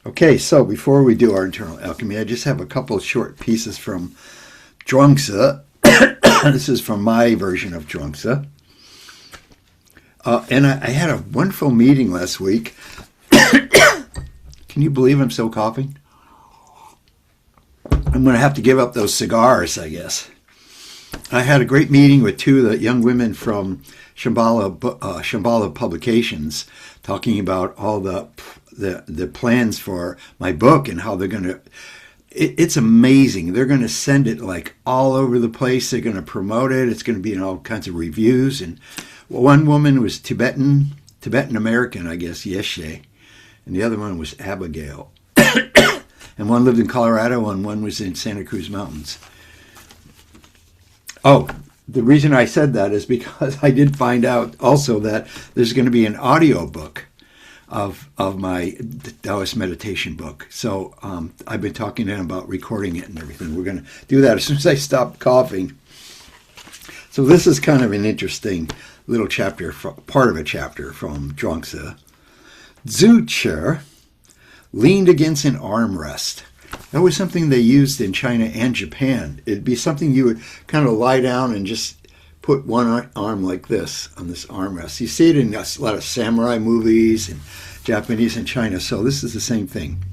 Okay, so before we do our internal alchemy, I just have a couple of short pieces from Zhuangzi. This is from my version of Zhuangzi. And I had a wonderful meeting last week. Can you believe I'm still coughing? I'm going to have to give up those cigars, I guess. I had a great meeting with two of the young women from Shambhala Publications, talking about all the plans for my book and how they're going to. It's amazing. They're going to send it like all over the place. They're going to promote it. It's going to be in all kinds of reviews. And one woman was Tibetan American, I guess, Yeshe, and the other one was Abigail. And one lived in Colorado and one was in Santa Cruz Mountains. Oh, the reason I said that is because I did find out also that there's going to be an audio book of my Taoist meditation book. So I've been talking to him about recording it and everything. We're going to do that as soon as I stop coughing. So this is kind of an interesting little chapter, part of a chapter from Zhuangzi. Zhu Chi leaned against an armrest. That was something they used in China and Japan. It'd be something you would kind of lie down and just put one arm like this on this armrest. You see it in a lot of samurai movies and Japanese and China, so this is the same thing.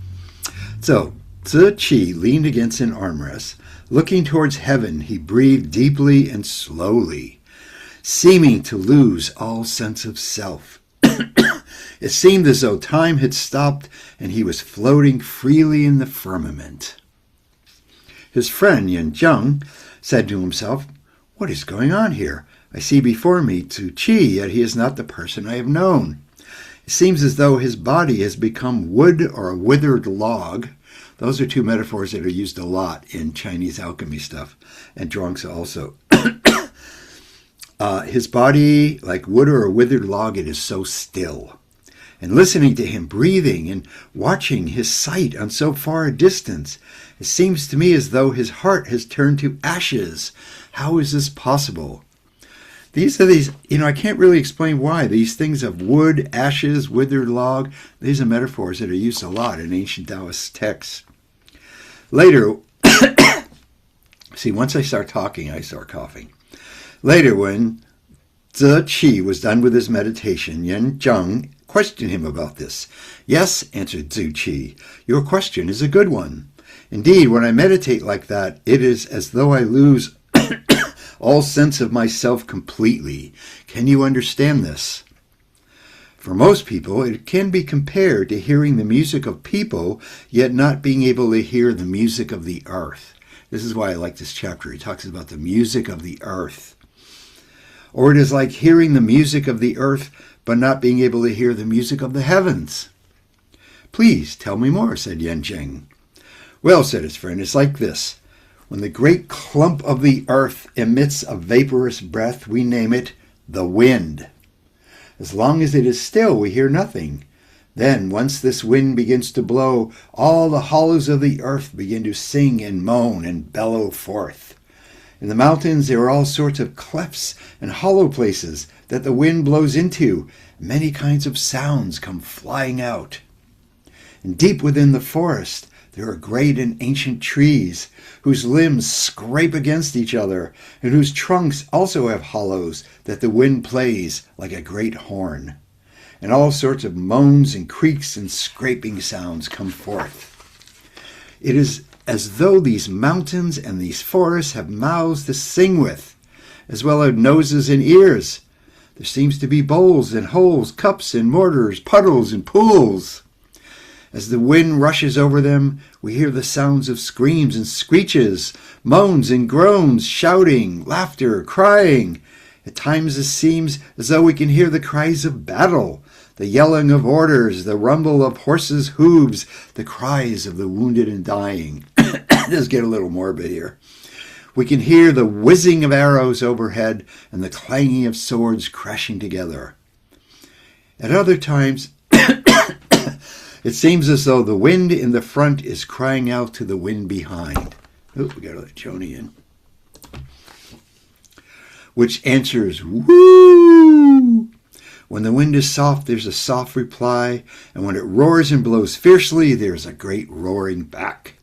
So, Zhi Qi leaned against an armrest. Looking towards heaven, he breathed deeply and slowly, seeming to lose all sense of self. It seemed as though time had stopped and he was floating freely in the firmament. His friend Yin Zheng said to himself, "What is going on here? I see before me Zhu Qi, yet he is not the person I have known. It seems as though his body has become wood or a withered log." Those are two metaphors that are used a lot in Chinese alchemy stuff, and Zhuangzi also. His body, like wood or a withered log, it is so still. And listening to him breathing and watching his sight on so far a distance, it seems to me as though his heart has turned to ashes. How is this possible? These, I can't really explain why. These things of wood, ashes, withered log, these are metaphors that are used a lot in ancient Taoist texts. Later, see, once I start talking, I start coughing. Later, when Zhi Qi was done with his meditation, Yin Zheng questioned him about this. "Yes," answered Zhu Qi, "your question is a good one. Indeed, when I meditate like that, it is as though I lose all sense of myself completely. Can you understand this? For most people, it can be compared to hearing the music of people, yet not being able to hear the music of the earth." This is why I like this chapter. He talks about the music of the earth. Or it is like hearing the music of the earth, but not being able to hear the music of the heavens. "Please tell me more," said Yin Zheng. "Well," said his friend, "it's like this. When the great clump of the earth emits a vaporous breath, we name it the wind. As long as it is still, we hear nothing. Then, once this wind begins to blow, all the hollows of the earth begin to sing and moan and bellow forth. In the mountains there are all sorts of clefts and hollow places that the wind blows into. Many kinds of sounds come flying out. And deep within the forest there are great and ancient trees whose limbs scrape against each other and whose trunks also have hollows that the wind plays like a great horn. And all sorts of moans and creaks and scraping sounds come forth. It is as though these mountains and these forests have mouths to sing with, as well as noses and ears. There seems to be bowls and holes, cups and mortars, puddles and pools. As the wind rushes over them, we hear the sounds of screams and screeches, moans and groans, shouting, laughter, crying. At times it seems as though we can hear the cries of battle, the yelling of orders, the rumble of horses' hooves, the cries of the wounded and dying." Let's get a little morbid here. "We can hear the whizzing of arrows overhead and the clanging of swords crashing together. At other times, it seems as though the wind in the front is crying out to the wind behind." Oh, we got to let Joni in. "Which answers, 'Woo!' When the wind is soft, there's a soft reply, and when it roars and blows fiercely, there's a great roaring back.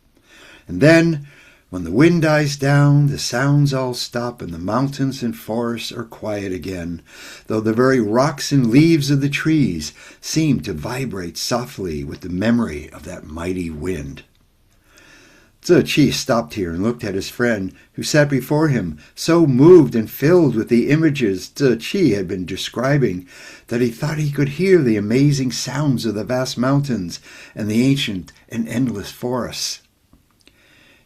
And then, when the wind dies down, the sounds all stop, and the mountains and forests are quiet again, though the very rocks and leaves of the trees seem to vibrate softly with the memory of that mighty wind. Tzu Chi stopped here and looked at his friend, who sat before him, so moved and filled with the images Tzu Chi had been describing that he thought he could hear the amazing sounds of the vast mountains and the ancient and endless forests.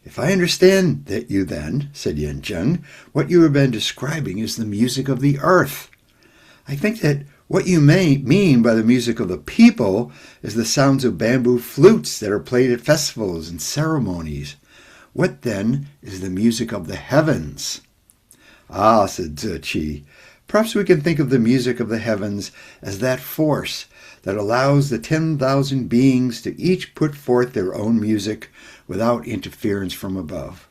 "If I understand that you then," said Yen Zheng, "what you have been describing is the music of the earth. I think that what you may mean by the music of the people is the sounds of bamboo flutes that are played at festivals and ceremonies. What then is the music of the heavens?" "Ah," said Tzu Chi, "perhaps we can think of the music of the heavens as that force that allows the 10,000 beings to each put forth their own music without interference from above.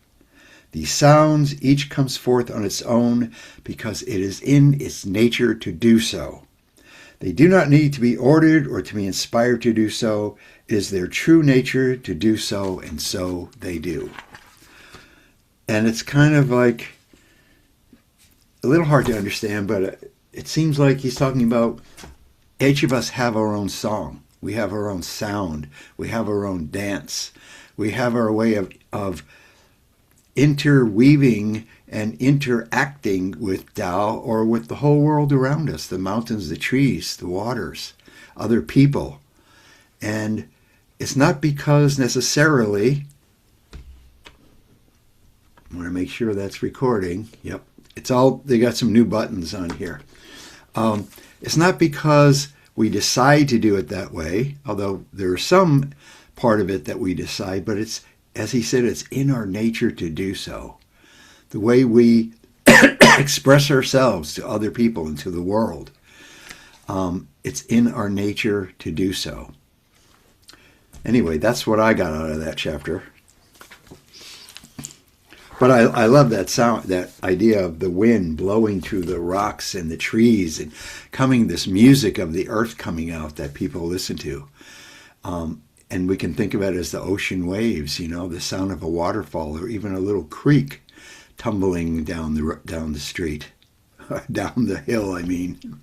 These sounds each comes forth on its own because it is in its nature to do so. They do not need to be ordered or to be inspired to do so. It is their true nature to do so, and so they do." And it's kind of like a little hard to understand, but it seems like he's talking about each of us have our own song. We have our own sound. We have our own dance. We have our way of interweaving and interacting with Tao or with the whole world around us, the mountains, the trees, the waters, other people. And it's not because necessarily, I want to make sure that's recording. Yep. They got some new buttons on here. It's not because we decide to do it that way, although there is some part of it that we decide, but it's, as he said, it's in our nature to do so. The way we express ourselves to other people and to the world, it's in our nature to do so. Anyway, that's what I got out of that chapter. But I love that sound, that idea of the wind blowing through the rocks and the trees and this music of the earth coming out that people listen to. And we can think of it as the ocean waves, the sound of a waterfall or even a little creek tumbling down the street, down the hill, I mean.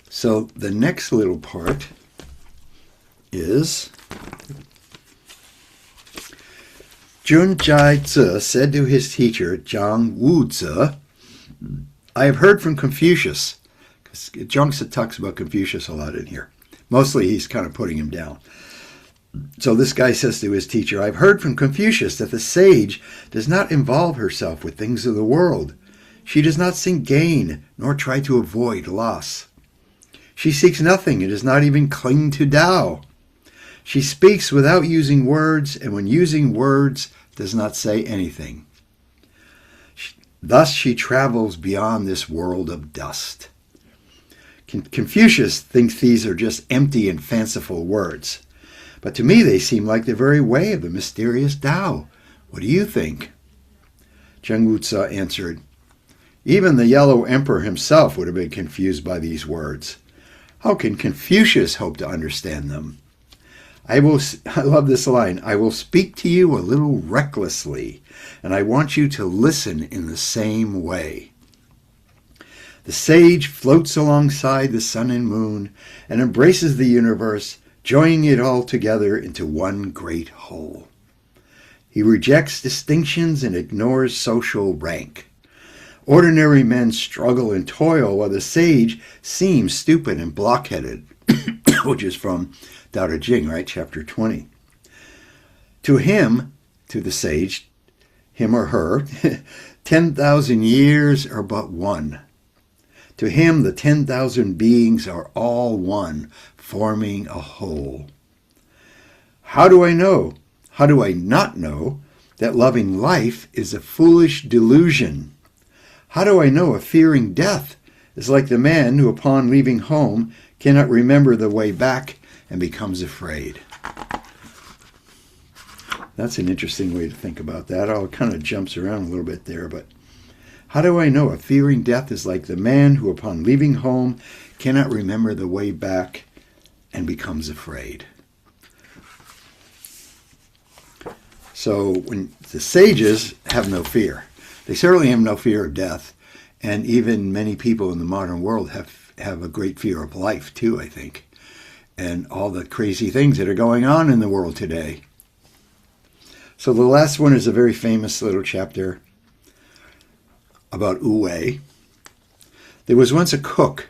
So the next little part is Jun Jai Tzu said to his teacher, Zhang Wu Tzu, "I have heard from Confucius." Zhang Tzu talks about Confucius a lot in here. Mostly he's kind of putting him down. So this guy says to his teacher, "I've heard from Confucius that the sage does not involve herself with things of the world. She does not seek gain, nor try to avoid loss. She seeks nothing and does not even cling to Tao. She speaks without using words, and when using words, does not say anything. Thus she travels beyond this world of dust." Confucius thinks these are just empty and fanciful words. But to me they seem like the very way of the mysterious Tao. What do you think? Zhang Wu Tzu answered, "Even the Yellow Emperor himself would have been confused by these words. How can Confucius hope to understand them? I love this line, "I will speak to you a little recklessly, and I want you to listen in the same way. The sage floats alongside the sun and moon and embraces the universe, joining it all together into one great whole. He rejects distinctions and ignores social rank. Ordinary men struggle and toil while the sage seems stupid and blockheaded," which is from Tao Te Ching, right? Chapter 20. To him, to the sage, him or her, 10,000 years are but one. To him, the 10,000 beings are all one, forming a whole. How do I know? How do I not know that loving life is a foolish delusion? How do I know a fearing death is like the man who, upon leaving home, cannot remember the way back and becomes afraid? That's an interesting way to think about that. It kind of jumps around a little bit there, but How do I know? A fearing death is like the man who upon leaving home cannot remember the way back and becomes afraid. So when the sages have no fear, they certainly have no fear of death, and even many people in the modern world have a great fear of life too, I think, and all the crazy things that are going on in the world today. So the last one is a very famous little chapter about Wu Wei. There was once a cook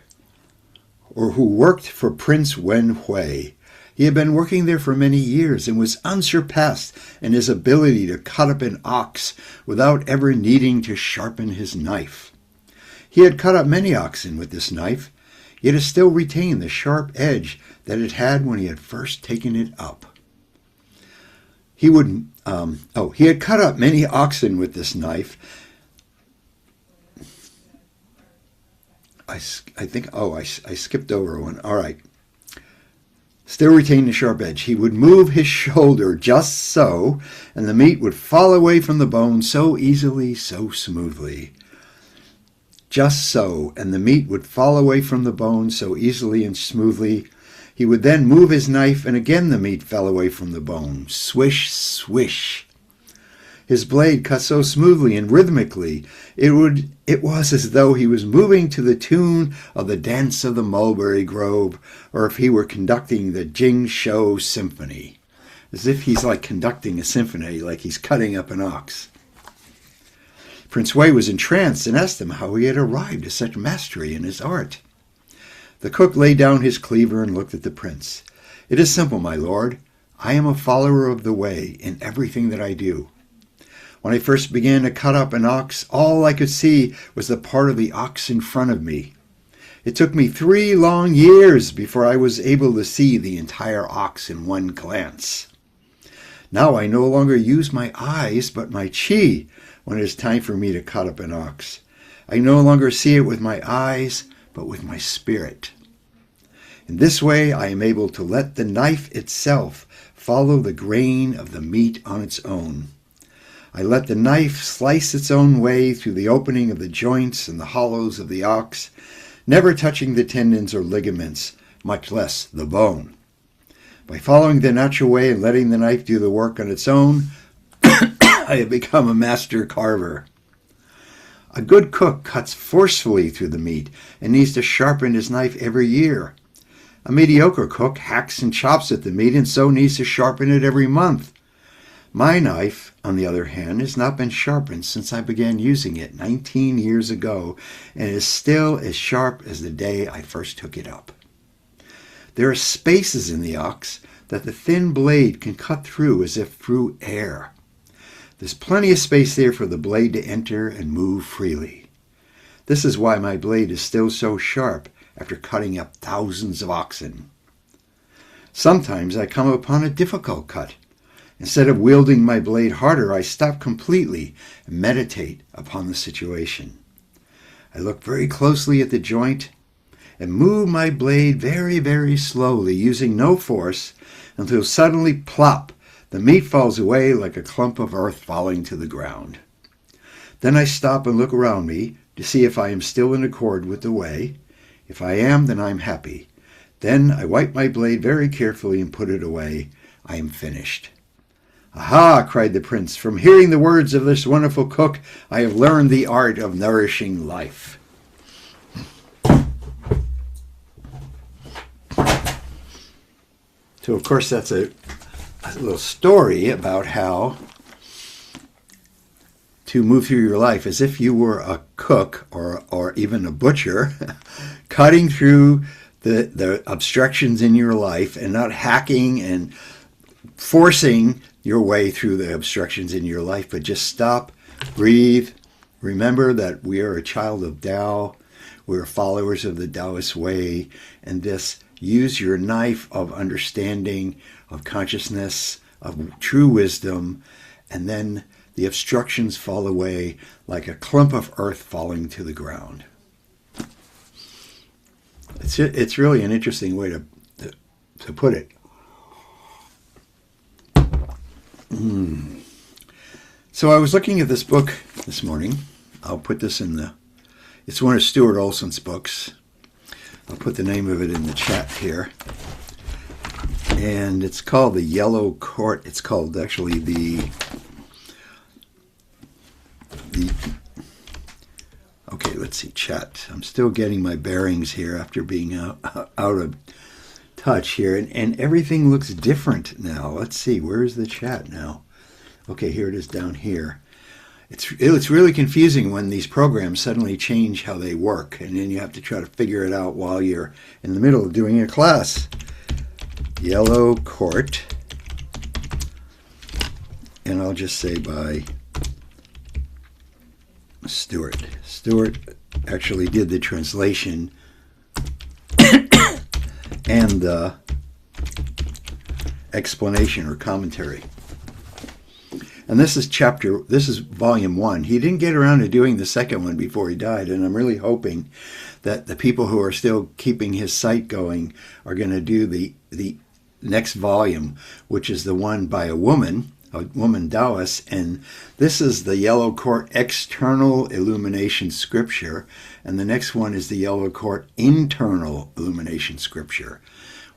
who worked for Prince Wen Hui. He had been working there for many years and was unsurpassed in his ability to cut up an ox without ever needing to sharpen his knife. He had cut up many oxen with this knife, yet it still retained the sharp edge that it had when he had first taken it up. He had cut up many oxen with this knife. I skipped over one. All right. Still retained the sharp edge. He would move his shoulder just so, and the meat would fall away from the bone so easily, so smoothly. Just so, and the meat would fall away from the bone so easily and smoothly. He would then move his knife, and again the meat fell away from the bone. Swish, swish. His blade cut so smoothly and rhythmically, it was as though he was moving to the tune of the Dance of the Mulberry Grove, or if he were conducting the Jing Shou Symphony. As if he's like conducting a symphony, like he's cutting up an ox. Prince Wei was entranced and asked him how he had arrived at such mastery in his art. The cook laid down his cleaver and looked at the prince. "It is simple, my lord. I am a follower of the way in everything that I do. When I first began to cut up an ox, all I could see was the part of the ox in front of me. It took me 3 long years before I was able to see the entire ox in one glance. Now I no longer use my eyes but my chi when it is time for me to cut up an ox. I no longer see it with my eyes but with my spirit. In this way I am able to let the knife itself follow the grain of the meat on its own. I let the knife slice its own way through the opening of the joints and the hollows of the ox, never touching the tendons or ligaments, much less the bone. By following the natural way and letting the knife do the work on its own, I have become a master carver. A good cook cuts forcefully through the meat and needs to sharpen his knife every year. A mediocre cook hacks and chops at the meat and so needs to sharpen it every month. My knife, on the other hand, has not been sharpened since I began using it 19 years ago and is still as sharp as the day I first took it up. There are spaces in the ox that the thin blade can cut through as if through air. There's plenty of space there for the blade to enter and move freely. This is why my blade is still so sharp after cutting up thousands of oxen. Sometimes I come upon a difficult cut. Instead of wielding my blade harder, I stop completely and meditate upon the situation. I look very closely at the joint and move my blade very, very slowly, using no force, until suddenly, plop, the meat falls away like a clump of earth falling to the ground. Then I stop and look around me to see if I am still in accord with the way. If I am, then I am happy. Then I wipe my blade very carefully and put it away. I am finished. "Aha!" cried the prince. "From hearing the words of this wonderful cook, I have learned the art of nourishing life." So, of course, that's a little story about how to move through your life as if you were a cook or even a butcher, cutting through the obstructions in your life and not hacking and forcing your way through the obstructions in your life, but just stop, breathe. Remember that we are a child of Tao. We're followers of the Taoist way, and this use your knife of understanding, of consciousness, of true wisdom, and then the obstructions fall away like a clump of earth falling to the ground. It's really an interesting way to put it. So I was looking at this book this morning, I'll put this in it's one of Stuart Olson's books. I'll put the name of it in the chat here. And it's called The Yellow Court. It's called actually okay, let's see, chat. I'm still getting my bearings here after being out of touch here. And everything looks different now. Let's see, where's the chat now? Okay, here it is down here. It's really confusing when these programs suddenly change how they work, and then you have to try to figure it out while you're in the middle of doing a class. Yellow Court, and I'll just say by Stuart. Stuart actually did the translation and the explanation or commentary. And this is volume 1. He didn't get around to doing the second one before he died, and I'm really hoping that the people who are still keeping his site going are going to do the next volume, which is the one by a woman Taoist, and this is the Yellow Court External Illumination Scripture, and the next one is the Yellow Court Internal Illumination Scripture,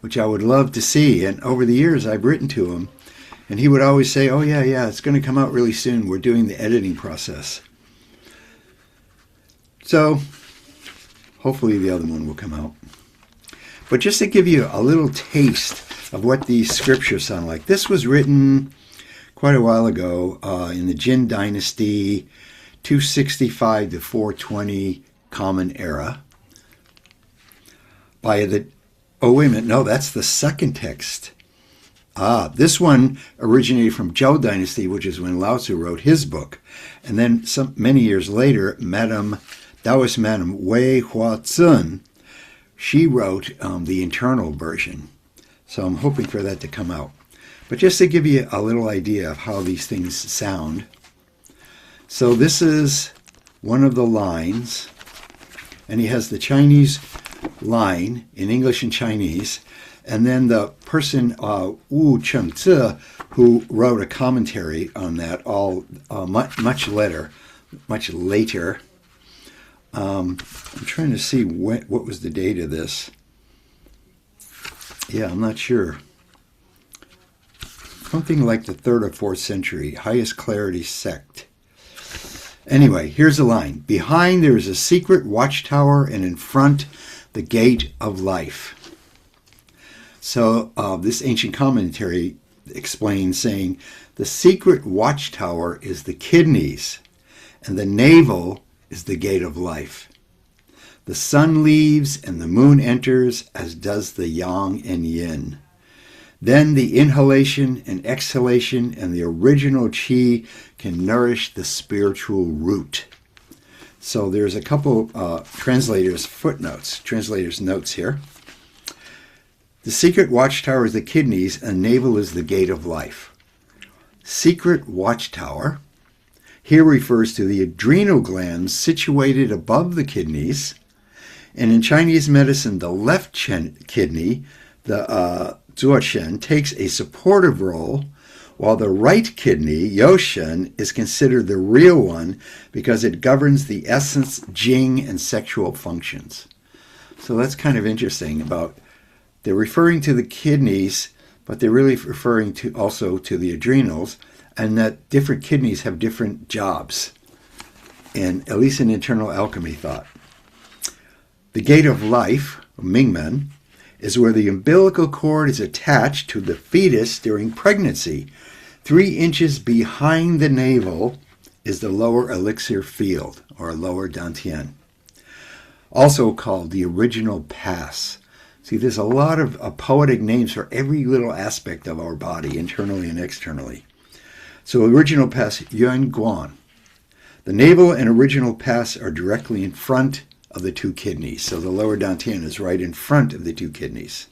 which I would love to see. And over the years I've written to him, and he would always say, oh yeah, it's going to come out really soon. We're doing the editing process. So hopefully the other one will come out. But just to give you a little taste of what these scriptures sound like, this was written quite a while ago in the Jin Dynasty, 265 to 420 Common Era. Wait a minute, no, that's the second text. This one originated from Zhou Dynasty, which is when Lao Tzu wrote his book. And then many years later, Taoist Madam Wei Hua Zun, she wrote the internal version. So I'm hoping for that to come out. But just to give you a little idea of how these things sound. So this is one of the lines, and he has the Chinese line in English and Chinese, and then the person Wu Chengzi, who wrote a commentary on that all much later. I'm trying to see what was the date of this. Yeah, I'm not sure. Something like the 3rd or 4th century, highest clarity sect. Anyway, here's a line. Behind there is a secret watchtower, and in front the gate of life. So this ancient commentary explains, saying, the secret watchtower is the kidneys, and the navel is the gate of life. The sun leaves and the moon enters, as does the yang and yin. Then the inhalation and exhalation and the original qi can nourish the spiritual root. So there's a couple translators' notes here. The secret watchtower is the kidneys, and navel is the gate of life. Secret watchtower here refers to the adrenal glands situated above the kidneys, and in Chinese medicine, the left kidney, the Zuoshen, takes a supportive role, while the right kidney, Youshen, is considered the real one because it governs the essence, jing, and sexual functions. So that's kind of interesting about, they're referring to the kidneys, but they're really referring to also to the adrenals, and that different kidneys have different jobs, and at least in internal alchemy thought. The gate of life, Mingmen, is where the umbilical cord is attached to the fetus during pregnancy. 3 inches behind the navel is the lower elixir field, or lower dantian, also called the original pass. See, there's a lot of poetic names for every little aspect of our body, internally and externally. So original pass, Yuan Guan. The navel and original pass are directly in front of the 2 kidneys. So the lower dantian is right in front of the 2 kidneys.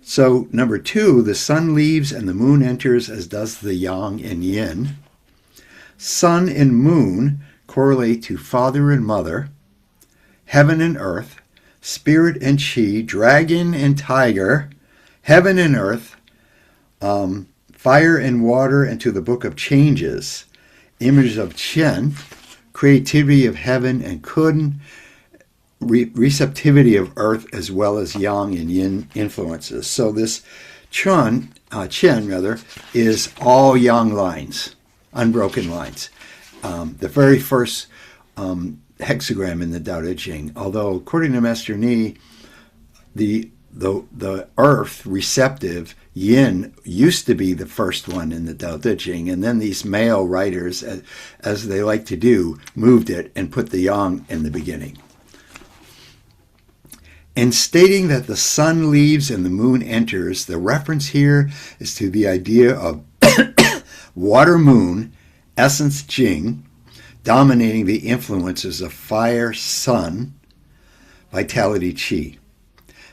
So number 2, the sun leaves and the moon enters, as does the yang and yin. Sun and moon correlate to father and mother, heaven and earth, spirit and chi, dragon and tiger, heaven and earth, fire and water, and to the book of changes. image of Qian, creativity of heaven and Kun, receptivity of earth, as well as yang and yin influences. So this Qian is all yang lines, unbroken lines. The very first hexagram in the Tao Te Ching, although according to Master Ni, the earth, receptive, yin, used to be the first one in the Tao Te Ching, and then these male writers, as they like to do, moved it and put the yang in the beginning. In stating that the sun leaves and the moon enters, the reference here is to the idea of water moon, essence Jing, dominating the influences of fire, sun, vitality, qi.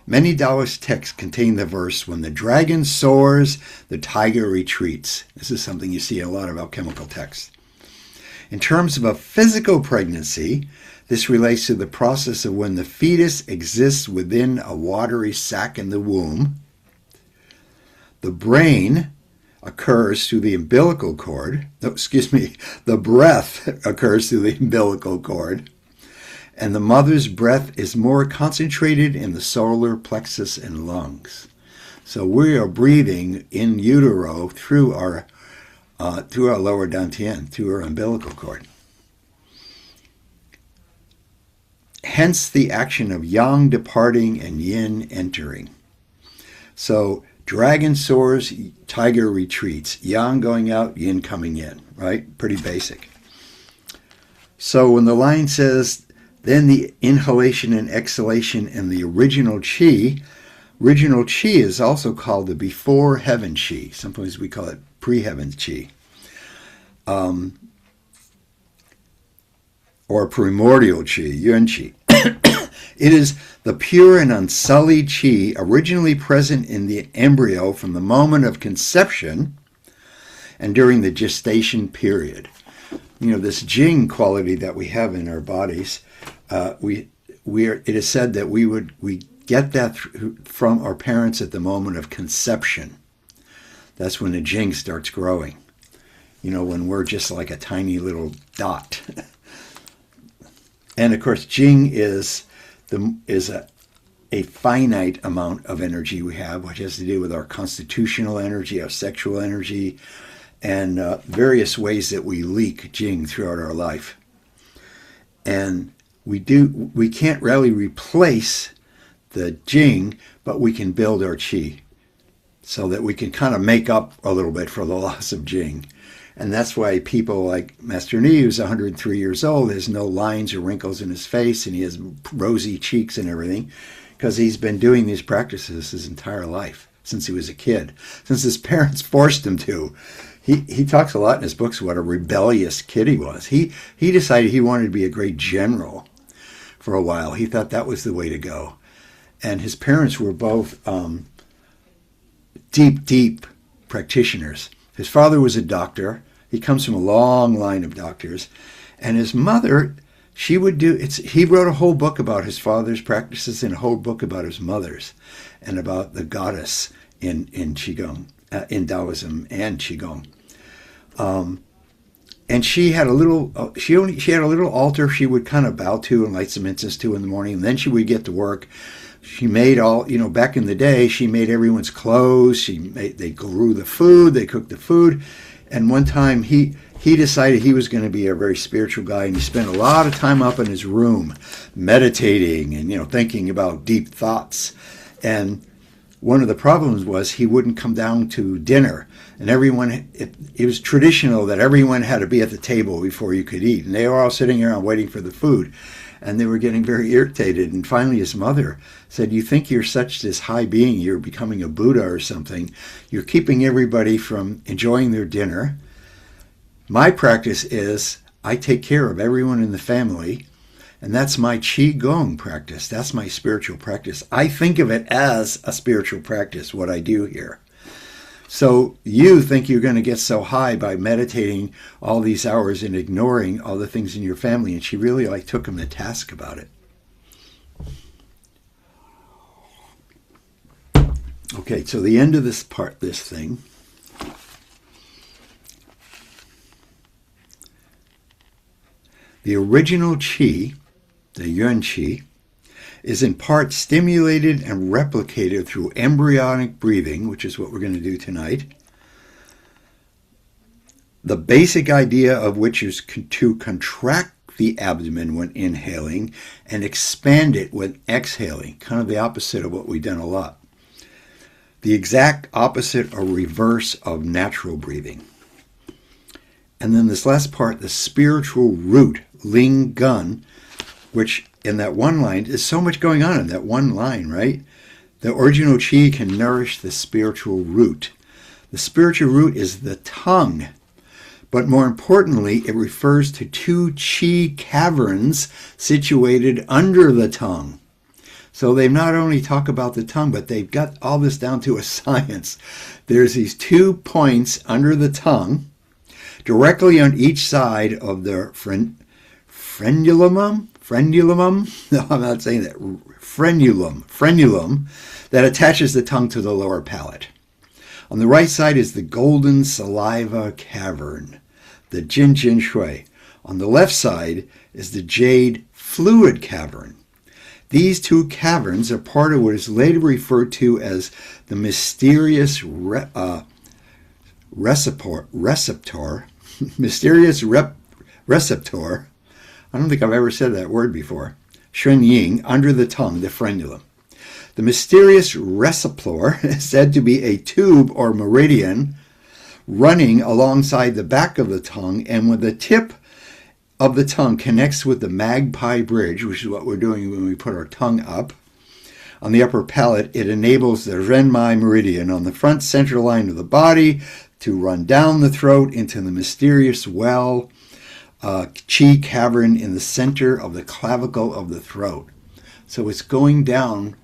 Many Taoist texts contain the verse, when the dragon soars, the tiger retreats. This is something you see in a lot of alchemical texts. In terms of a physical pregnancy, this relates to the process of when the fetus exists within a watery sac in the womb. The brain occurs through the umbilical cord. The breath occurs through the umbilical cord. And the mother's breath is more concentrated in the solar plexus and lungs. So we are breathing in utero through our lower dantian, through our umbilical cord. Hence the action of yang departing and yin entering. So dragon soars, tiger retreats. Yang going out, yin coming in, right? Pretty basic. So when the line says, then the inhalation and exhalation and the original qi is also called the before heaven qi. Sometimes we call it pre-heaven qi. Or primordial qi, yuan qi. It is the pure and unsullied qi originally present in the embryo from the moment of conception and during the gestation period. You know, this Jing quality that we have in our bodies, it is said that we get that from our parents at the moment of conception. That's when the Jing starts growing. You know, when we're just like a tiny little dot. And of course, Jing is a finite amount of energy we have, which has to do with our constitutional energy, our sexual energy, and various ways that we leak Jing throughout our life. And we can't really replace the Jing, but we can build our Qi so that we can kind of make up a little bit for the loss of Jing. And that's why people like Master Ni, who's 103 years old, has no lines or wrinkles in his face, and he has rosy cheeks and everything, because he's been doing these practices his entire life, since he was a kid, since his parents forced him to. He talks a lot in his books what a rebellious kid he was. He decided he wanted to be a great general for a while. He thought that was the way to go. And his parents were both deep practitioners. His father was a doctor. He comes from a long line of doctors. And his mother, he wrote a whole book about his father's practices and a whole book about his mother's and about the goddess in Qigong, in Taoism and Qigong. And she had a little altar she would kind of bow to and light some incense to in the morning. And then she would get to work. She made back in the day, she made everyone's clothes. They grew the food, they cooked the food. And one time he decided he was going to be a very spiritual guy, and he spent a lot of time up in his room meditating and, thinking about deep thoughts. And one of the problems was he wouldn't come down to dinner. And it was traditional that everyone had to be at the table before you could eat. And they were all sitting around waiting for the food. And they were getting very irritated. And finally his mother said, you think you're such this high being, you're becoming a Buddha or something. You're keeping everybody from enjoying their dinner. My practice is I take care of everyone in the family. And that's my Qigong practice. That's my spiritual practice. I think of it as a spiritual practice, what I do here. So you think you're going to get so high by meditating all these hours and ignoring all the things in your family. And she really took him to task about it. Okay, so the end of this thing. The original qi, the yuan qi, is in part stimulated and replicated through embryonic breathing, which is what we're going to do tonight. The basic idea of which is to contract the abdomen when inhaling and expand it when exhaling, kind of the opposite of what we've done a lot. The exact opposite or reverse of natural breathing. And then this last part, the spiritual root, Ling Gun, which in that one line, is so much going on in that one line, right? The original qi can nourish the spiritual root. The spiritual root is the tongue. But more importantly, it refers to two qi caverns situated under the tongue. So they not only talk about the tongue, but they've got all this down to a science. There's these 2 points under the tongue, directly on each side of the frenulum? No, I'm not saying that. Frenulum that attaches the tongue to the lower palate. On the right side is the golden saliva cavern, the Jin Jin Shui. On the left side is the jade fluid cavern. These two caverns are part of what is later referred to as the mysterious receptor. I don't think I've ever said that word before. Shen Ying, under the tongue, the frenulum. The mysterious receptor is said to be a tube or meridian running alongside the back of the tongue, and when the tip of the tongue connects with the magpie bridge, which is what we're doing when we put our tongue up, on the upper palate, it enables the Renmai meridian on the front central line of the body to run down the throat into the mysterious well, qi cavern in the center of the clavicle of the throat. So it's going down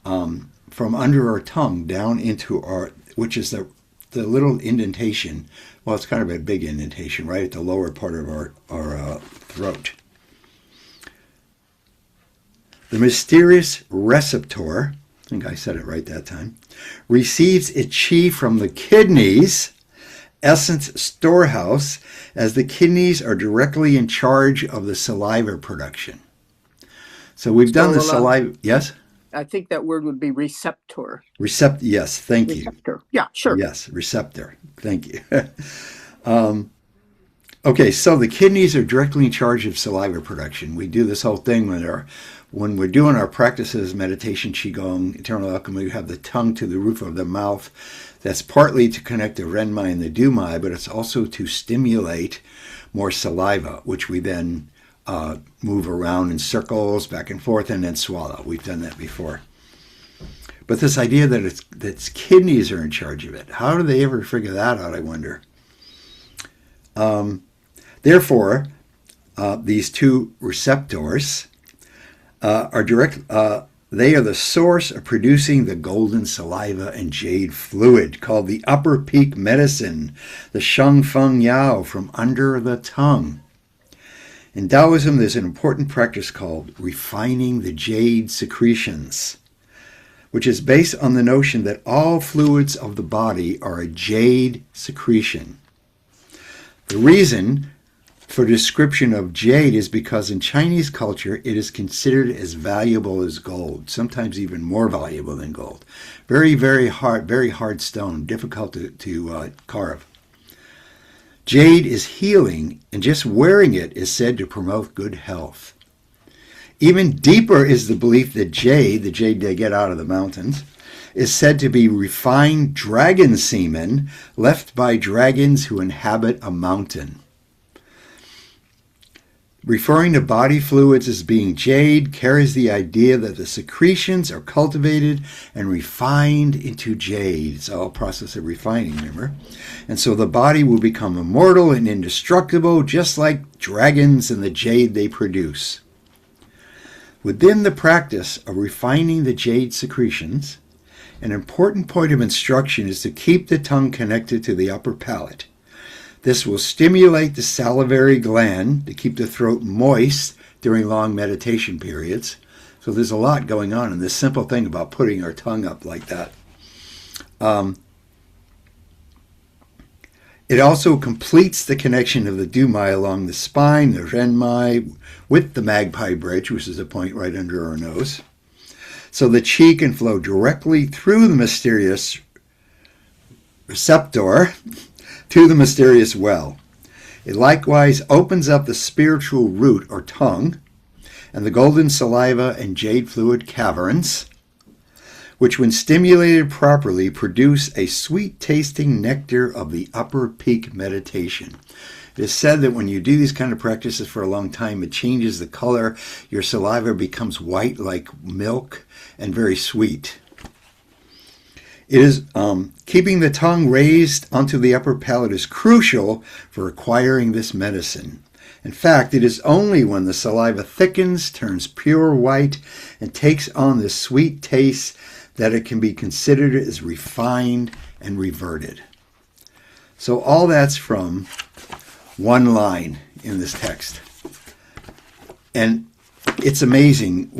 from under our tongue down into our, which is the little indentation. Well, it's kind of a big indentation right at the lower part of our throat. The mysterious receptor, I think I said it right that time, receives its qi from the kidneys, essence storehouse, as the kidneys are directly in charge of the saliva production. So we've done the saliva, yes? I think that word would be receptor. Yes, thank you. Receptor, yeah, sure. Yes, receptor, thank you. Okay, so the kidneys are directly in charge of saliva production. We do this whole thing when we're doing our practices, meditation, qigong, eternal alchemy. We have the tongue to the roof of the mouth. That's partly to connect the renmai and the dumai, but it's also to stimulate more saliva, which we then move around in circles, back and forth, and then swallow. We've done that before. But this idea that its kidneys are in charge of it, how do they ever figure that out, I wonder? Therefore, these two receptors are direct. They are the source of producing the golden saliva and jade fluid, called the upper peak medicine, the Sheng Feng Yao, from under the tongue. In Taoism, there's an important practice called refining the jade secretions, which is based on the notion that all fluids of the body are a jade secretion. The reason for description of jade is because in Chinese culture it is considered as valuable as gold, sometimes even more valuable than gold. Very, very hard stone, difficult to carve. Jade is healing, and just wearing it is said to promote good health. Even deeper is the belief that jade, the jade they get out of the mountains, is said to be refined dragon semen left by dragons who inhabit a mountain. Referring to body fluids as being jade carries the idea that the secretions are cultivated and refined into jade. It's all a process of refining, remember? And so the body will become immortal and indestructible, just like dragons and the jade they produce. Within the practice of refining the jade secretions, an important point of instruction is to keep the tongue connected to the upper palate. This will stimulate the salivary gland to keep the throat moist during long meditation periods. So there's a lot going on in this simple thing about putting our tongue up like that. It also completes the connection of the Dumai along the spine, the Renmai, with the Magpie Bridge, which is a point right under our nose. So the qi can flow directly through the mysterious receptor to the mysterious well. It likewise opens up the spiritual root or tongue and the golden saliva and jade fluid caverns, which when stimulated properly produce a sweet-tasting nectar of the upper peak meditation. It is said that when you do these kind of practices for a long time, it changes the color. Your saliva becomes white like milk and very sweet. It is keeping the tongue raised onto the upper palate is crucial for acquiring this medicine. In fact, it is only when the saliva thickens, turns pure white, and takes on this sweet taste that it can be considered as refined and reverted. So all that's from one line in this text. And it's amazing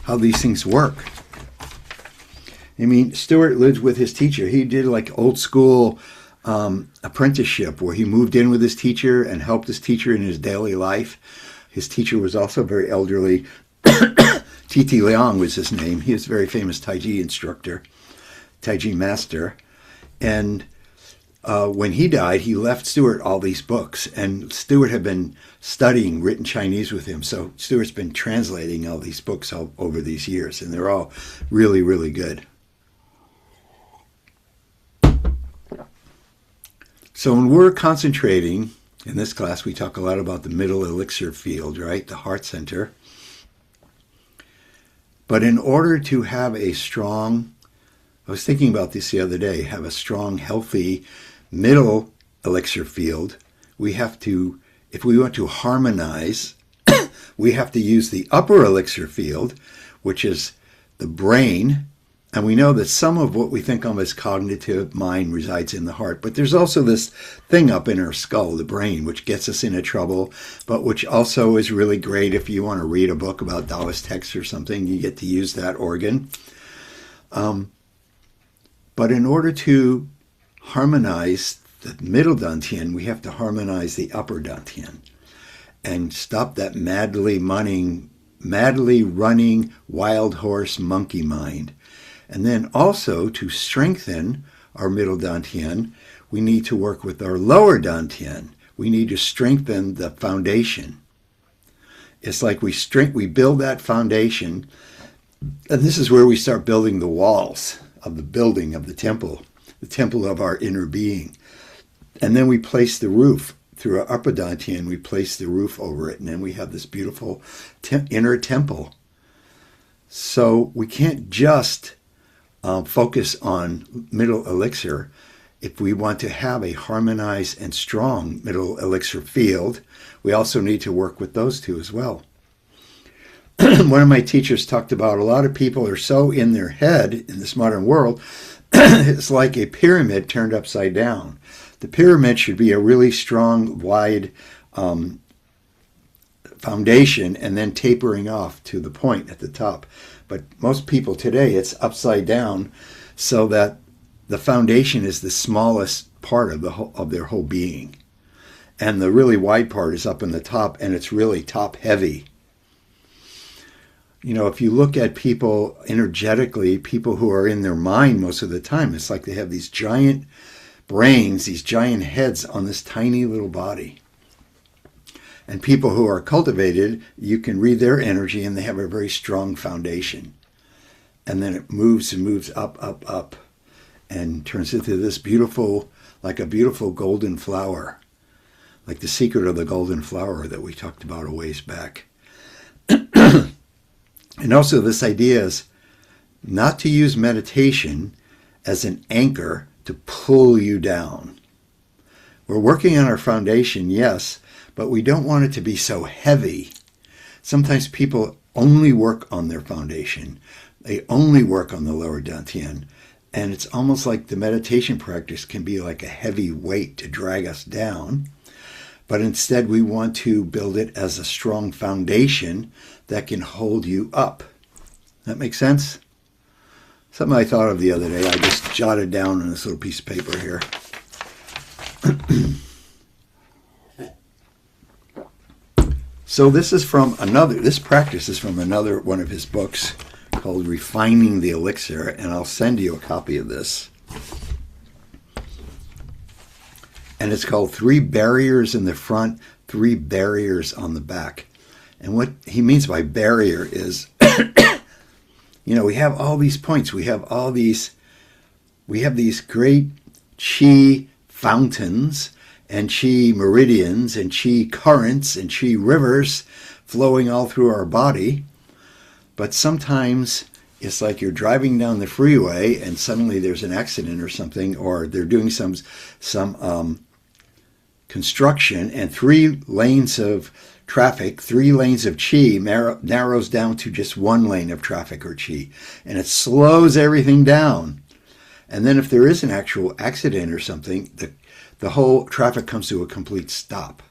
how these things work. I mean, Stuart lived with his teacher. He did like old school apprenticeship where he moved in with his teacher and helped his teacher in his daily life. His teacher was also very elderly. T.T. Leong was his name. He was a very famous Tai Chi instructor, Tai Chi master. And when he died, he left Stuart all these books. And Stuart had been studying written Chinese with him. So Stuart's been translating all these books over these years. And they're all really, really good. So when we're concentrating, in this class we talk a lot about the middle elixir field, right? The heart center. But in order to have a strong, I was thinking about this the other day, have a strong, healthy middle elixir field, we have to, if we want to harmonize, we have to use the upper elixir field, which is the brain. And we know that some of what we think of as cognitive mind resides in the heart. But there's also this thing up in our skull, the brain, which gets us into trouble, but which also is really great if you want to read a book about Taoist texts or something, you get to use that organ. But in order to harmonize the middle dantian, we have to harmonize the upper dantian and stop that madly running wild horse monkey mind. And then also to strengthen our middle dantian, we need to work with our lower dantian. We need to strengthen the foundation. It's like we build that foundation, and this is where we start building the walls of the building of the temple of our inner being. And then we place the roof through our upper dantian, we place the roof over it, and then we have this beautiful inner temple. So we can't just focus on middle elixir. If we want to have a harmonized and strong middle elixir field, we also need to work with those two as well. One of my teachers talked about a lot of people are so in their head in this modern world, it's like a pyramid turned upside down. The pyramid should be a really strong, wide foundation and then tapering off to the point at the top. But most people today, it's upside down so that the foundation is the smallest part of their whole being. And the really wide part is up in the top, and it's really top heavy. You know, if you look at people energetically, people who are in their mind most of the time, it's like they have these giant brains, these giant heads on this tiny little body. And people who are cultivated, you can read their energy and they have a very strong foundation. And then it moves and moves up, up, up, and turns into this beautiful, like a beautiful golden flower. Like the secret of the golden flower that we talked about a ways back. And also this idea is not to use meditation as an anchor to pull you down. We're working on our foundation, yes, but we don't want it to be so heavy. Sometimes people only work on their foundation. They only work on the lower dantian. And it's almost like the meditation practice can be like a heavy weight to drag us down. But instead we want to build it as a strong foundation that can hold you up. That makes sense? Something I thought of the other day. I just jotted down on this little piece of paper here. So this practice is from another one of his books called Refining the Elixir, and I'll send you a copy of this. And it's called 3 Barriers in the Front, 3 Barriers on the Back. And what he means by barrier is, we have all these points. We have these great chi fountains and chi meridians and chi currents and chi rivers flowing all through our body. But sometimes it's like you're driving down the freeway and suddenly there's an accident or something, or they're doing some construction, and 3 lanes of traffic, 3 lanes of chi narrows down to just 1 lane of traffic or chi, and it slows everything down. And then if there is an actual accident or something, the whole traffic comes to a complete stop.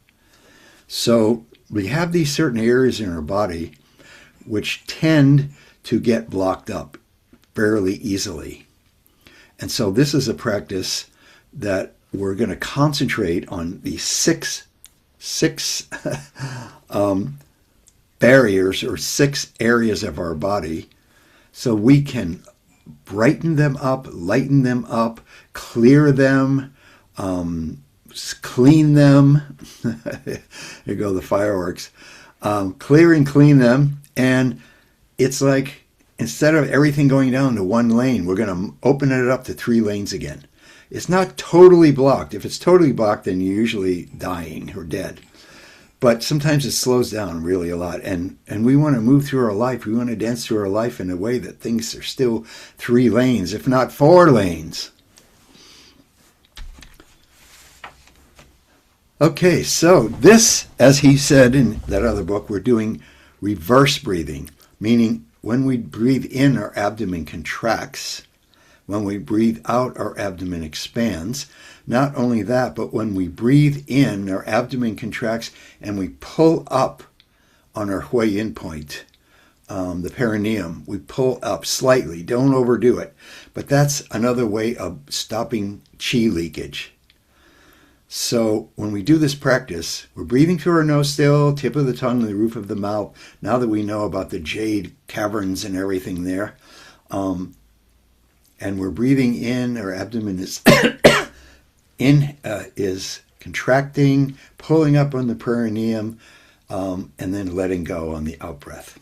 So we have these certain areas in our body which tend to get blocked up fairly easily. And so this is a practice that we're going to concentrate on these six barriers or 6 areas of our body, so we can brighten them up, lighten them up, clear them, clean them. Here go the fireworks. Clear and clean them. And it's like, instead of everything going down to 1 lane, we're going to open it up to 3 lanes again. It's not totally blocked. If it's totally blocked, then you're usually dying or dead. But sometimes it slows down really a lot. And we want to move through our life. We want to dance through our life in a way that things are still 3 lanes, if not 4 lanes. Okay, so this, as he said in that other book, we're doing reverse breathing, meaning when we breathe in, our abdomen contracts. When we breathe out, our abdomen expands. Not only that, but when we breathe in, our abdomen contracts and we pull up on our Hui Yin point, the perineum. We pull up slightly. Don't overdo it. But that's another way of stopping chi leakage. So when we do this practice, we're breathing through our nose still, tip of the tongue, the roof of the mouth. Now that we know about the jade caverns and everything there, and we're breathing in, our abdomen is is contracting, pulling up on the perineum, and then letting go on the out breath.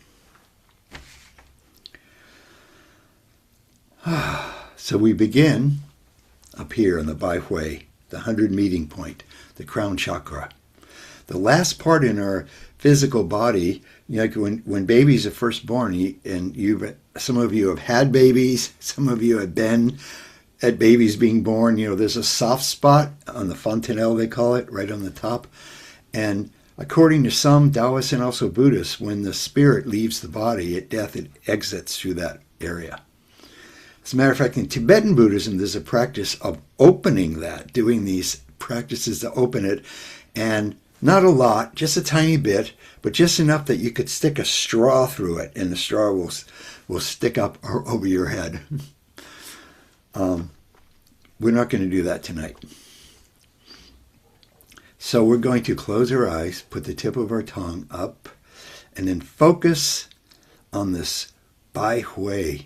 So we begin up here in the Bai Hui, the 100 meeting point, the crown chakra. The last part in our physical body, like when babies are first born, and some of you have had babies, some of you have been at babies being born, there's a soft spot on the fontanelle, they call it, right on the top. And according to some Taoists and also Buddhists, when the spirit leaves the body at death, it exits through that area. As a matter of fact, in Tibetan Buddhism, there's a practice of opening that, doing these practices to open it, and not a lot, just a tiny bit, but just enough that you could stick a straw through it, and the straw will stick up over your head. We're not going to do that tonight. So we're going to close our eyes, put the tip of our tongue up, and then focus on this Bai Hui.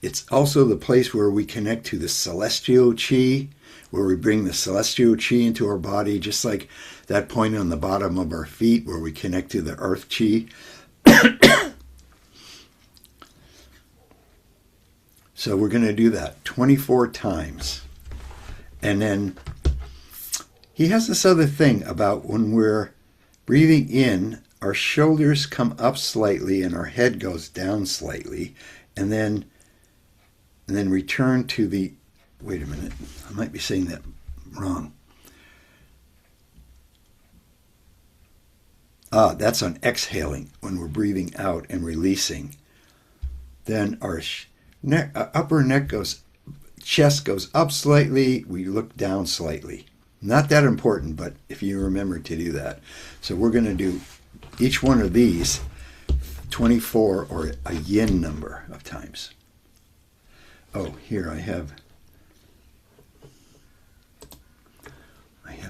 It's also the place where we connect to the celestial chi, where we bring the celestial chi into our body, just like that point on the bottom of our feet where we connect to the earth chi. So we're going to do that 24 times. And then he has this other thing about when we're breathing in, our shoulders come up slightly and our head goes down slightly, and then return to the, wait a minute, I might be saying that wrong. That's on exhaling, when we're breathing out and releasing. Then our upper neck chest goes up slightly, we look down slightly. Not that important, but if you remember to do that. So we're going to do each one of these 24 or a yin number of times. Oh, here I have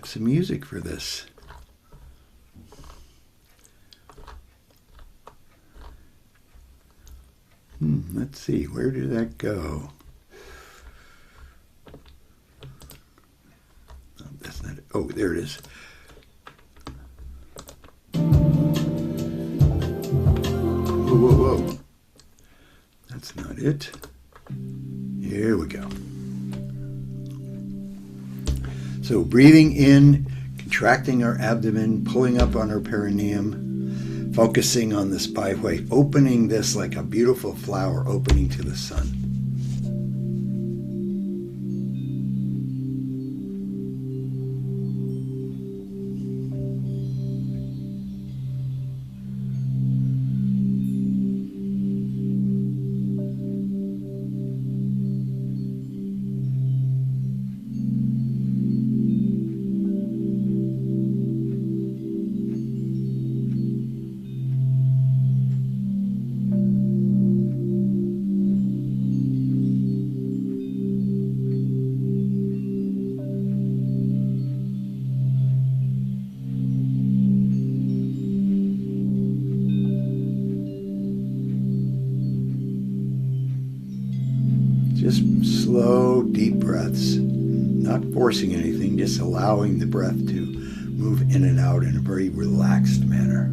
some music for this. Let's see, where did that go? Oh, that's not it. Oh, there it is. Whoa, whoa, whoa. That's not it. Here we go. So breathing in, contracting our abdomen, pulling up on our perineum, focusing on this byway, opening this like a beautiful flower opening to the sun. Just slow, deep breaths, not forcing anything, just allowing the breath to move in and out in a very relaxed manner.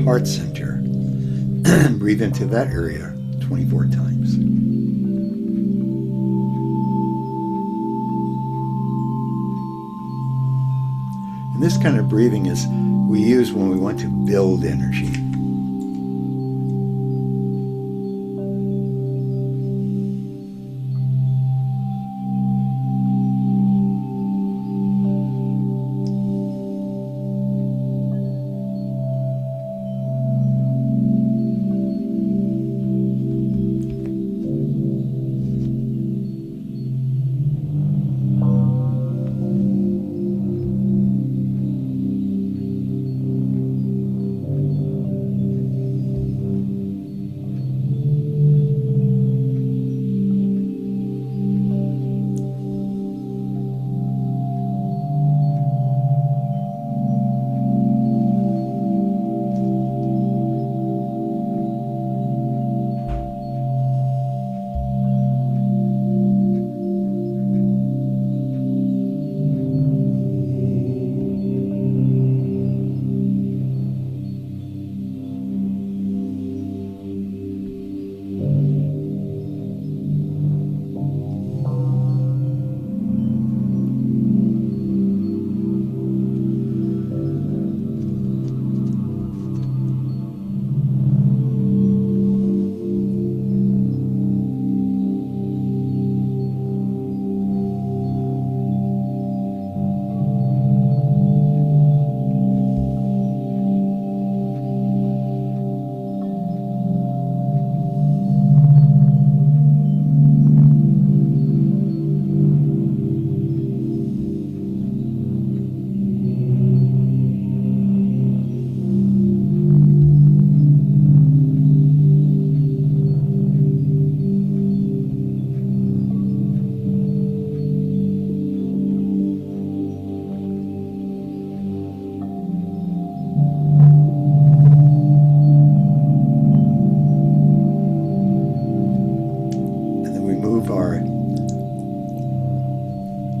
heart center. Breathe into that area 24 times. And this kind of breathing is we use when we want to build energy.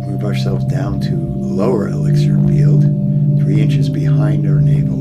Move ourselves down to lower elixir field, 3 inches behind our navel.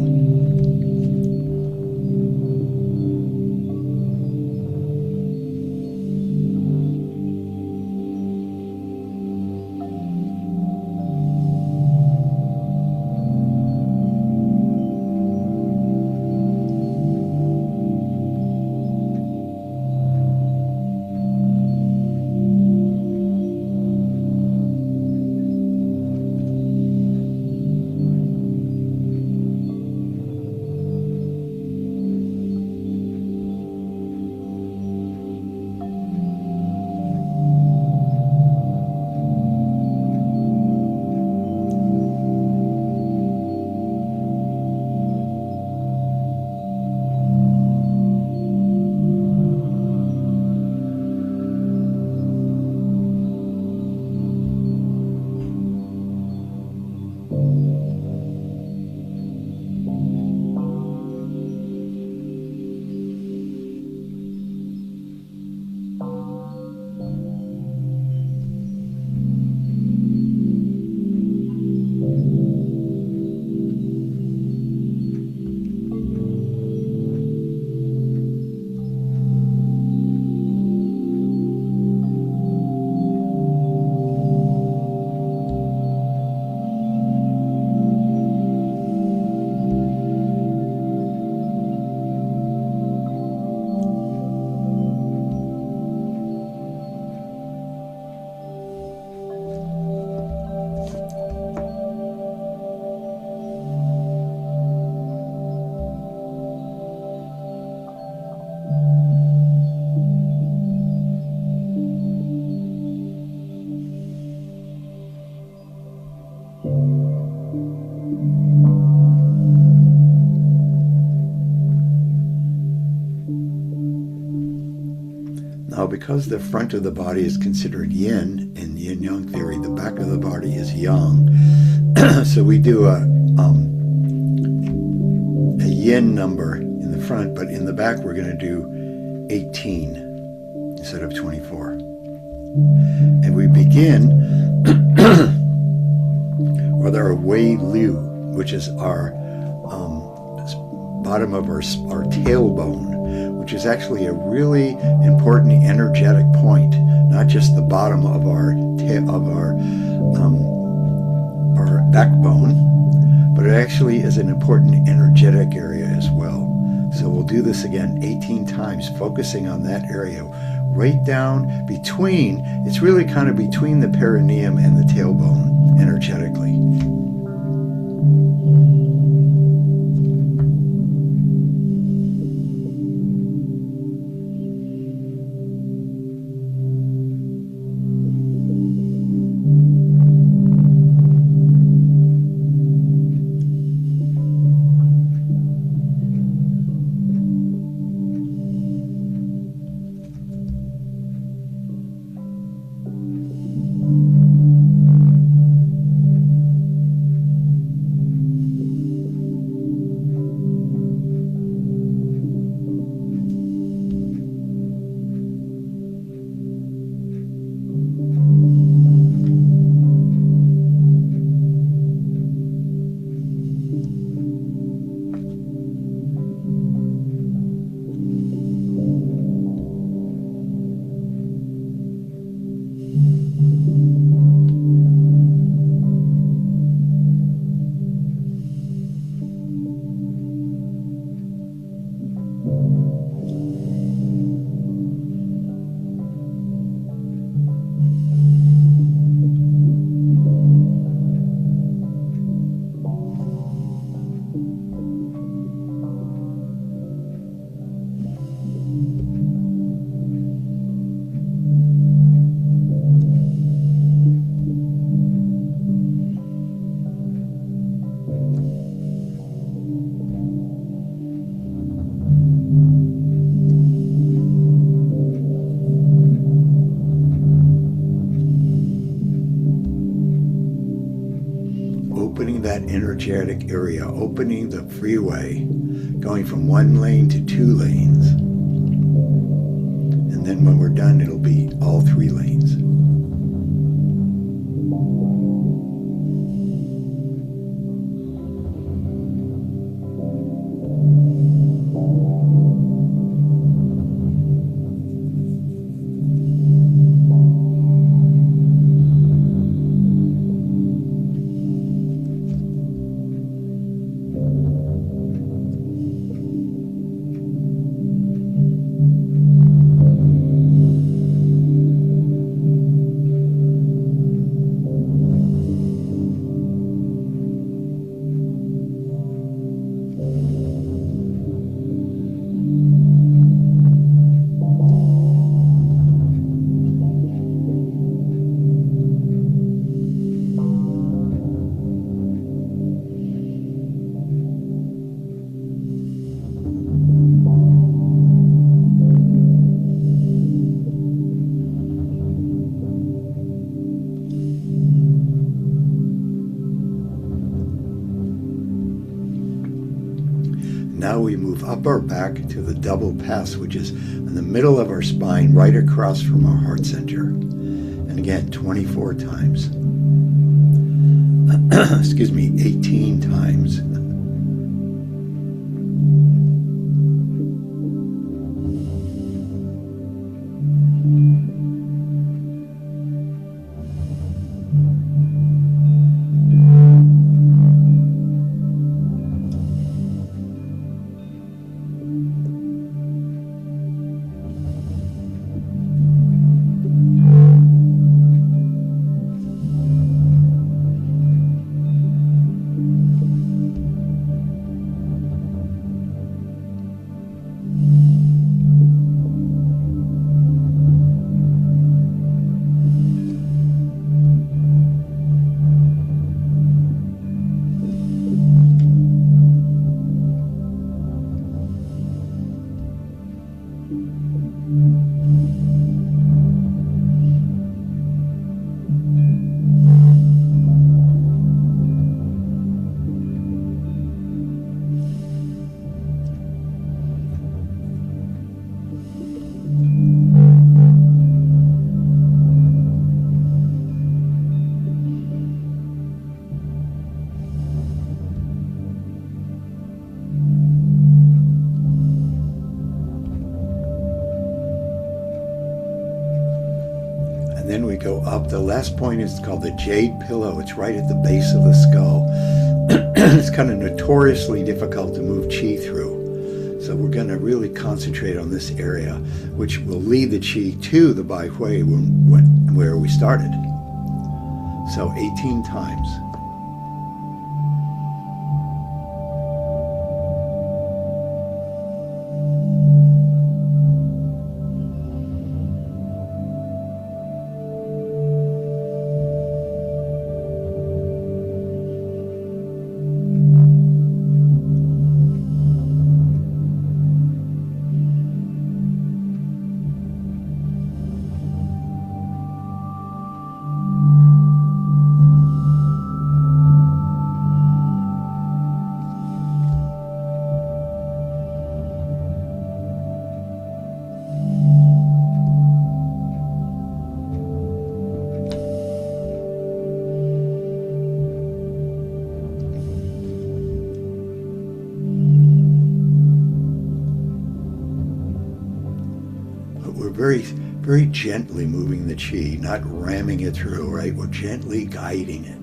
Now, because the front of the body is considered yin in yin-yang theory, the back of the body is yang. So we do a yin number in the front, but in the back we're going to do 18 instead of 24. And we begin with our Wei Liu, which is our bottom of our tailbone, which is actually a really important energetic point, not just the bottom of our backbone, but it actually is an important energetic area as well. So we'll do this again 18 times, focusing on that area right down between, it's really kind of between the perineum and the tailbone energetically. Opening that energetic area, opening the freeway, going from one lane to 2 lanes. And then when we're done, it'll be all 3 lanes. Now we move up our back to the double pass, which is in the middle of our spine, right across from our heart center. And again, 24 times. Excuse me, 18 times. And then we go up. The last point is called the jade pillow. It's right at the base of the skull. It's kind of notoriously difficult to move chi through. So we're going to really concentrate on this area, which will lead the chi to the Bai Hui where we started. So 18 times. We're very gently moving the chi, not ramming it through, right? We're gently guiding it.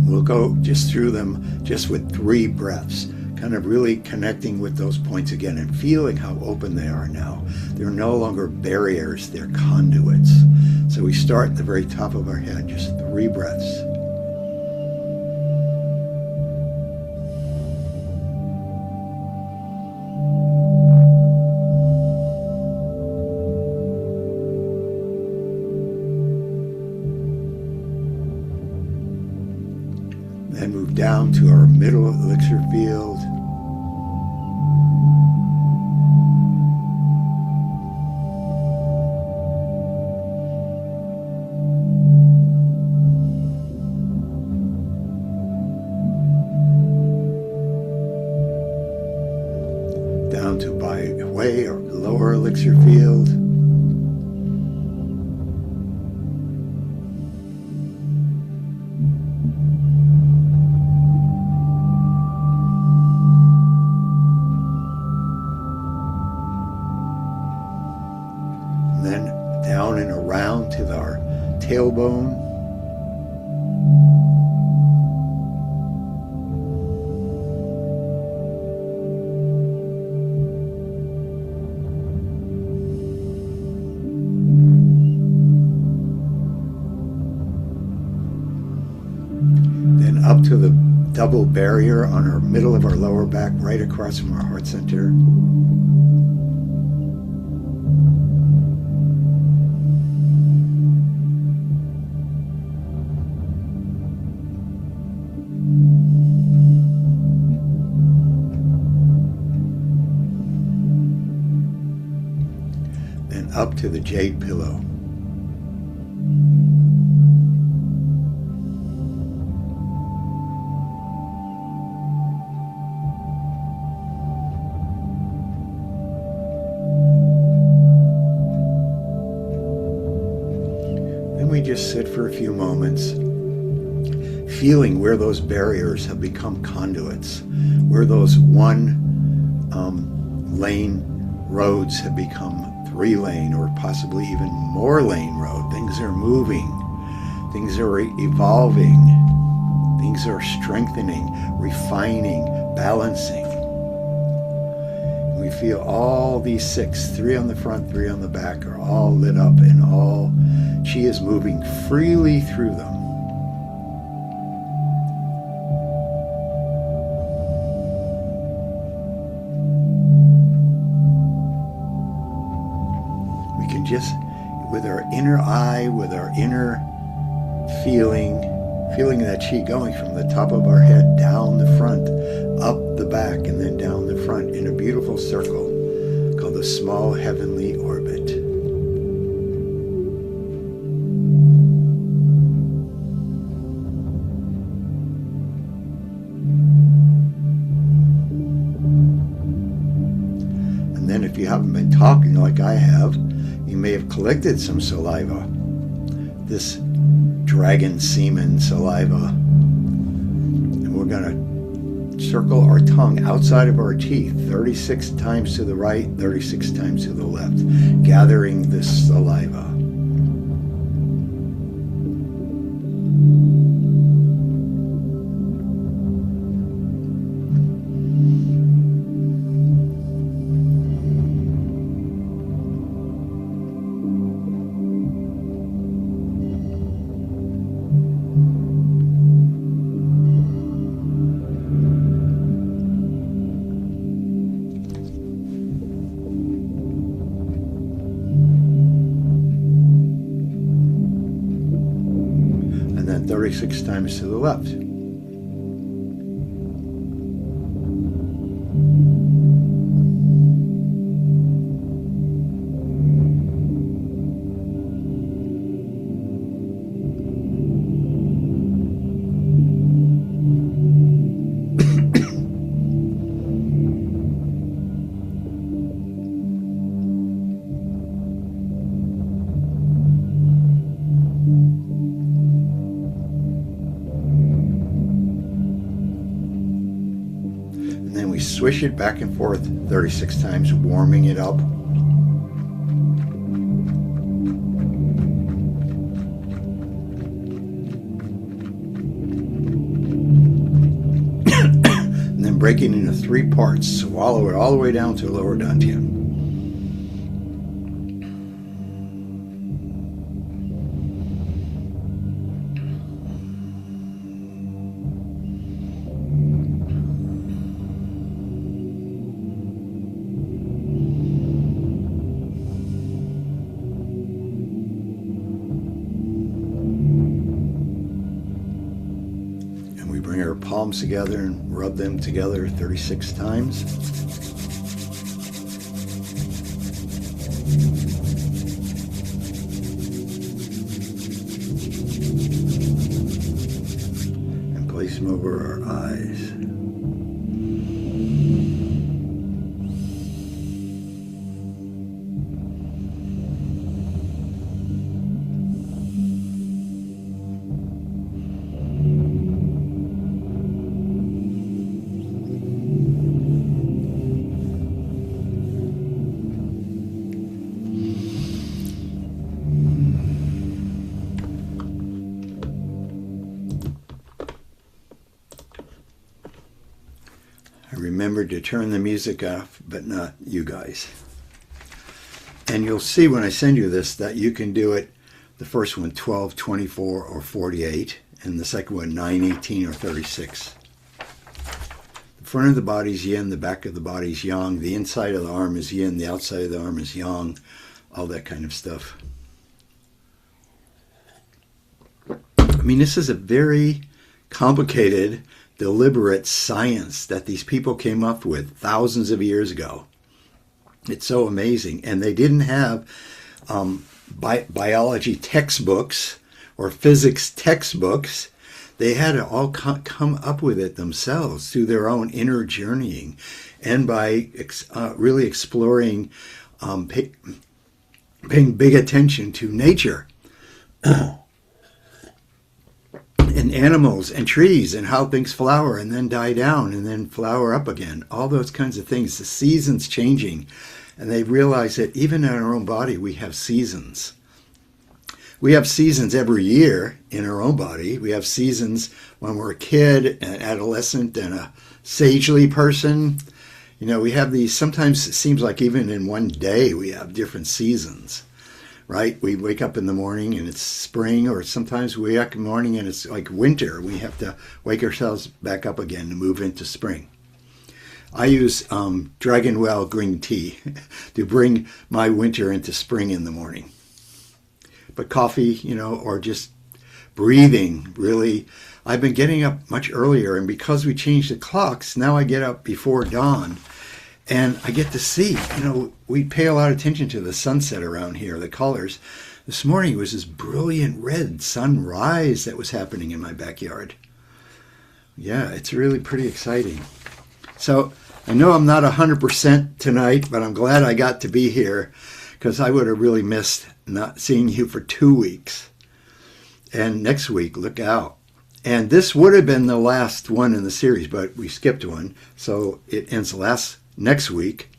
We'll go just through them just with 3 breaths, kind of really connecting with those points again and feeling how open they are now. They're no longer barriers, they're conduits. So we start at the very top of our head, just 3 breaths. Then move down to our middle elixir field. Down to Bai Hui, or lower elixir field. Then down and around to our tailbone. Then up to the double barrier on our middle of our lower back, right across from our heart center. Then up to the jade pillow. Then we just sit for a few moments, feeling where those barriers have become conduits, where those one-lane roads have become 3-lane or possibly even more lane road. Things are moving, things are evolving, things are strengthening, refining, balancing. And we feel all these 6, 3 on the front, 3 on the back, are all lit up, and all chi is moving freely through them. Just with our inner eye, with our inner feeling that chi going from the top of our head down the front, up the back, and then down the front in a beautiful circle called the small heavenly orbit. And then if you haven't been talking like I have, you may have collected some saliva. This dragon semen saliva. And we're going to circle our tongue outside of our teeth 36 times to the right, 36 times to the left, gathering this saliva. And then 36 times to the left. Then we swish it back and forth 36 times, warming it up. And then break it into 3 parts. Swallow it all the way down to lower dantian. We bring our palms together and rub them together 36 times. And place them over our eyes. I remembered to turn the music off, but not you guys. And you'll see when I send you this that you can do it, the first one 12, 24, or 48, and the second one 9, 18, or 36. The front of the body is yin, the back of the body is yang, the inside of the arm is yin, the outside of the arm is yang, all that kind of stuff. I mean, this is a very complicated, deliberate science that these people came up with thousands of years ago. It's so amazing. And they didn't have biology textbooks or physics textbooks. They had to all come up with it themselves through their own inner journeying and by really exploring, paying big attention to nature. And animals and trees and how things flower and then die down and then flower up again. All those kinds of things. The seasons changing. And they realize that even in our own body we have seasons. We have seasons every year in our own body. We have seasons when we're a kid, an adolescent, and a sagely person. You know, we have these, sometimes it seems like even in one day we have different seasons. Right? We wake up in the morning and it's spring, or sometimes we wake up in the morning and it's like winter. We have to wake ourselves back up again to move into spring. I use Dragon Well green tea to bring my winter into spring in the morning. But coffee, you know, or just breathing, really. I've been getting up much earlier, and because we changed the clocks, now I get up before dawn. And I get to see, you know, we pay a lot of attention to the sunset around here, the colors. This morning was this brilliant red sunrise that was happening in my backyard. Yeah, it's really pretty exciting. So I know I'm not 100% tonight, but I'm glad I got to be here because I would have really missed not seeing you for 2 weeks. And next week, look out. And this would have been the last one in the series, but we skipped one, so it ends next week.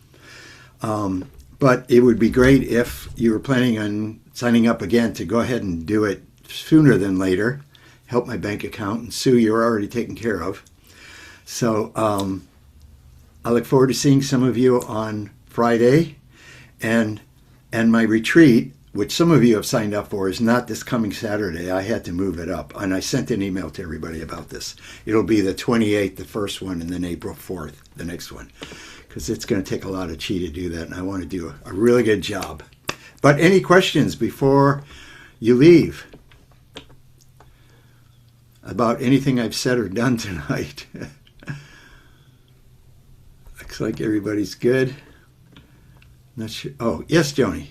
But it would be great if you were planning on signing up again to go ahead and do it sooner than later. Help my bank account, and Sue, you're already taken care of. So I look forward to seeing some of you on Friday, and my retreat, which some of you have signed up for, is not this coming Saturday. I had to move it up, and I sent an email to everybody about this. It'll be the 28th, the first one, and then April 4th, the next one, because it's going to take a lot of chi to do that, and I want to do a really good job. But any questions before you leave about anything I've said or done tonight? Looks like everybody's good. Not sure. Oh, yes, Joni.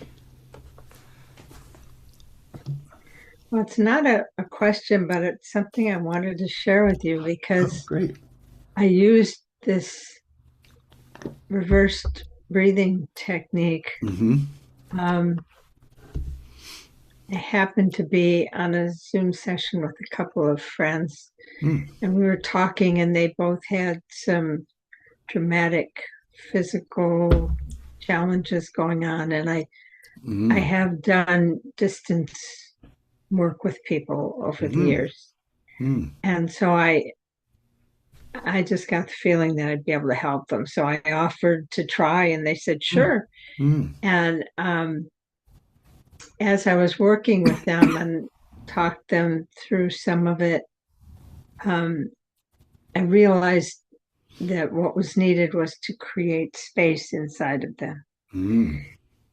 Well, it's not a question, but it's something I wanted to share with you because great. I used this reversed breathing technique. Mm-hmm. I happened to be on a Zoom session with a couple of friends, and we were talking, and they both had some dramatic physical challenges going on, and I have done distance work with people over the years, and so I just got the feeling that I'd be able to help them. So I offered to try, and they said sure. And as I was working with them and talked them through some of it, I realized that what was needed was to create space inside of them.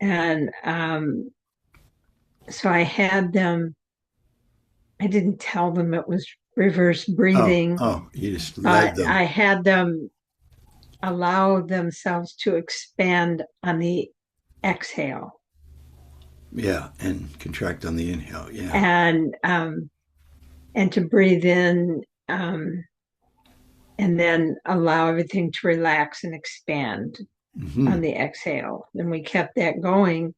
And so I had them, I didn't tell them it was reverse breathing. Oh, you just led them. I had them allow themselves to expand on the exhale. Yeah, and contract on the inhale. Yeah. And to breathe in, and then allow everything to relax and expand on the exhale. And we kept that going.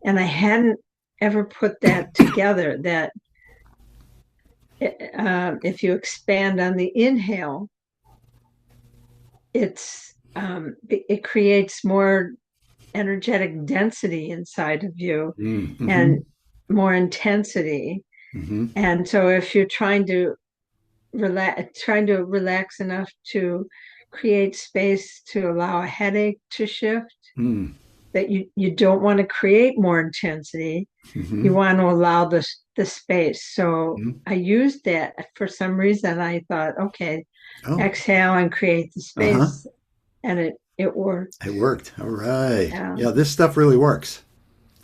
And I hadn't ever put that together, that if you expand on the inhale, it creates more energetic density inside of you and more intensity. And so if you're trying to relax enough to create space to allow a headache to shift, that you don't want to create more intensity. You want to allow the space. So I used that for some reason. I thought, okay, exhale and create the space. And it worked. It worked. All right. Yeah, this stuff really works.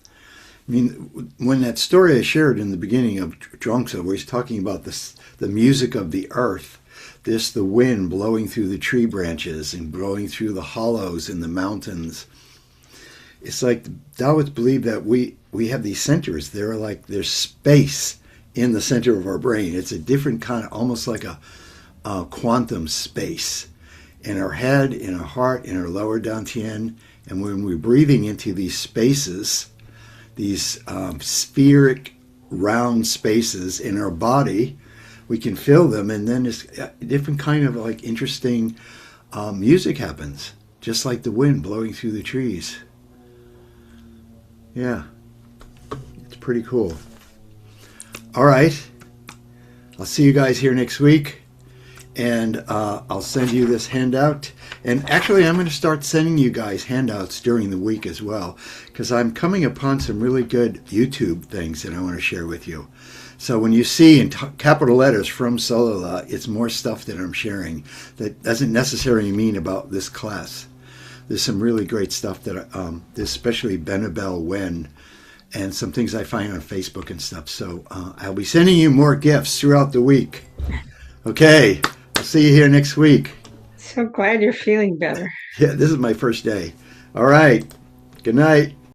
I mean, when that story I shared in the beginning of Zhuangzi, where he's talking about the music of the earth, the wind blowing through the tree branches and blowing through the hollows in the mountains, it's like the Taoists believe that we have these centers. There's space in the center of our brain. It's a different kind of, almost like a quantum space in our head, in our heart, in our lower dantian. And when we're breathing into these spaces, these spheric round spaces in our body, we can feel them, and then this different kind of like interesting music happens, just like the wind blowing through the trees. Yeah, it's pretty cool. All right, I'll see you guys here next week, and I'll send you this handout. And actually, I'm going to start sending you guys handouts during the week as well, because I'm coming upon some really good YouTube things that I want to share with you. So when you see in capital letters from Solala, it's more stuff that I'm sharing that doesn't necessarily mean about this class. There's some really great stuff that, especially Benabel Wen, and some things I find on Facebook and stuff. So I'll be sending you more gifts throughout the week. Okay, I'll see you here next week. So glad you're feeling better. Yeah, this is my first day. All right, good night.